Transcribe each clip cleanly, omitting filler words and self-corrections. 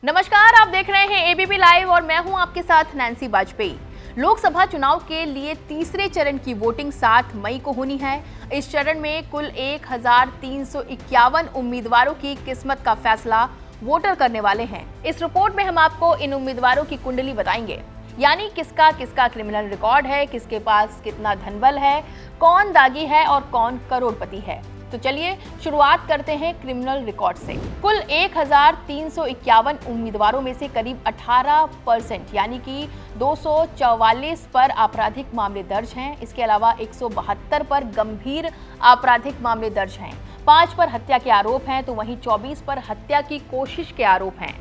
नमस्कार, आप देख रहे हैं एबीपी लाइव और मैं हूं आपके साथ नैन्सी बाजपेयी। लोकसभा चुनाव के लिए तीसरे चरण की वोटिंग 7 मई को होनी है। इस चरण में कुल 1351 उम्मीदवारों की किस्मत का फैसला वोटर करने वाले हैं। इस रिपोर्ट में हम आपको इन उम्मीदवारों की कुंडली बताएंगे, यानी किसका किसका क्रिमिनल रिकॉर्ड है, किसके पास कितना धनबल है, कौन दागी है और कौन करोड़पति है। तो चलिए शुरुआत करते हैं क्रिमिनल रिकॉर्ड से। कुल 1351 उम्मीदवारों में से करीब 18% यानी कि 244 पर आपराधिक मामले दर्ज हैं। इसके अलावा 172 पर गंभीर आपराधिक मामले दर्ज हैं। 5 पर हत्या के आरोप हैं, तो वहीं 24 पर हत्या की कोशिश के आरोप हैं।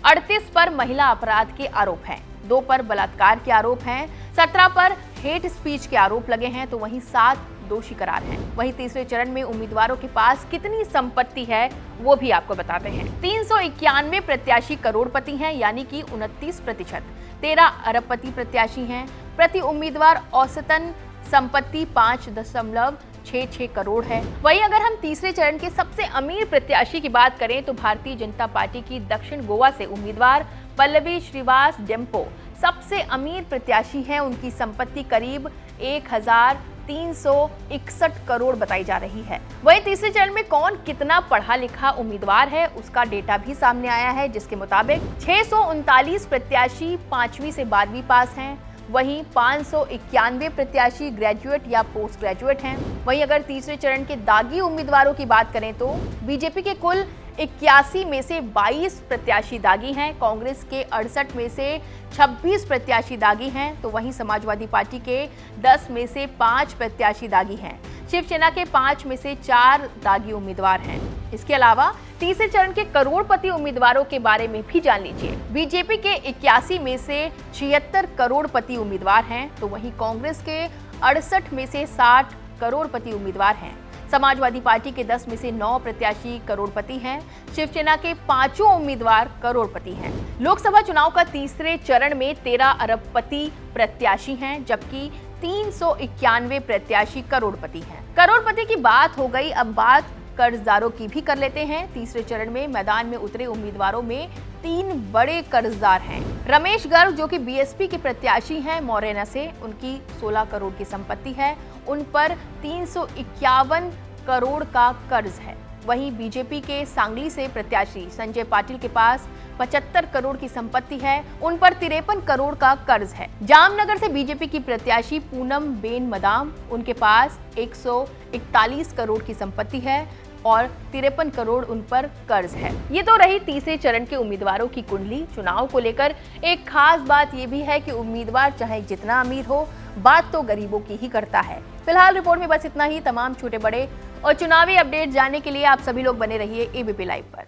38 पर महिला अपराध के आरोप हैं। 2 पर बलात्कार के आरोप हैं। 17 पर हेट स्पीच के आरोप लगे हैं, तो वहीं 7 दोषी करार हैं। वहीं तीसरे चरण में उम्मीदवारों के पास कितनी संपत्ति है वो भी आपको बताते हैं। 391 प्रत्याशी करोड़पति हैं, यानी कि 29%। 13 अरबपति प्रत्याशी हैं। प्रति उम्मीदवार औसतन संपत्ति 5.66 करोड़ है। वहीं अगर हम तीसरे चरण के सबसे अमीर प्रत्याशी की बात करें तो भारतीय जनता पार्टी की दक्षिण गोवा से उम्मीदवार पल्लवी श्रीवास डेम्पो सबसे अमीर प्रत्याशी हैं। उनकी संपत्ति करीब 1361 करोड़ बताई जा रही है। वहीं तीसरे चरण में कौन कितना पढ़ा लिखा उम्मीदवार है उसका डेटा भी सामने आया है, जिसके मुताबिक 639 प्रत्याशी 5वीं से 12वीं पास हैं। वहीं 591 प्रत्याशी ग्रेजुएट या पोस्ट ग्रेजुएट हैं। वहीं अगर तीसरे चरण के दागी उम्मीदवारों की बात करें तो बीजेपी के कुल 81 में से 22 प्रत्याशी दागी हैं। कांग्रेस के 68 में से 26 प्रत्याशी दागी हैं, तो वहीं समाजवादी पार्टी के 10 में से 5 प्रत्याशी दागी हैं। शिवसेना के 5 में से 4 दागी उम्मीदवार हैं। इसके अलावा तीसरे चरण के करोड़पति उम्मीदवारों के बारे में भी जान लीजिए। बीजेपी के 81 में से 76 करोड़पति उम्मीदवार हैं, तो वहीं कांग्रेस के 68 में से 60 करोड़पति उम्मीदवार हैं। समाजवादी पार्टी के 10 में से 9 प्रत्याशी करोड़पति हैं। शिवसेना के 5 उम्मीदवार करोड़पति हैं। लोकसभा चुनाव का तीसरे चरण में 13 अरबपति प्रत्याशी हैं, जबकि 391 प्रत्याशी करोड़पति हैं। करोड़पति की बात हो गई, अब बात कर्जदारों की भी कर लेते हैं। तीसरे चरण में मैदान में उतरे उम्मीदवारों में 3 बड़े कर्जदार हैं। रमेश गर्ग जो कि बीएसपी के प्रत्याशी हैं मोरेना से, उनकी 16 करोड़ की संपत्ति है। उन पर 351 करोड़ का कर्ज है। वहीं बीजेपी के सांगली से प्रत्याशी संजय पाटिल के पास 75 करोड़ की संपत्ति है। उन पर 53 करोड़ का कर्ज है। जामनगर से बीजेपी की प्रत्याशी पूनम बेन मदाम, उनके पास 141 करोड़ की संपत्ति है और 53 करोड़ उन पर कर्ज है। ये तो रही तीसरे चरण के उम्मीदवारों की कुंडली। चुनाव को लेकर एक खास बात ये भी है कि उम्मीदवार चाहे जितना अमीर हो, बात तो गरीबों की ही करता है। फिलहाल रिपोर्ट में बस इतना ही। तमाम छोटे बड़े और चुनावी अपडेट जानने के लिए आप सभी लोग बने रहिए एबीपी लाइव पर।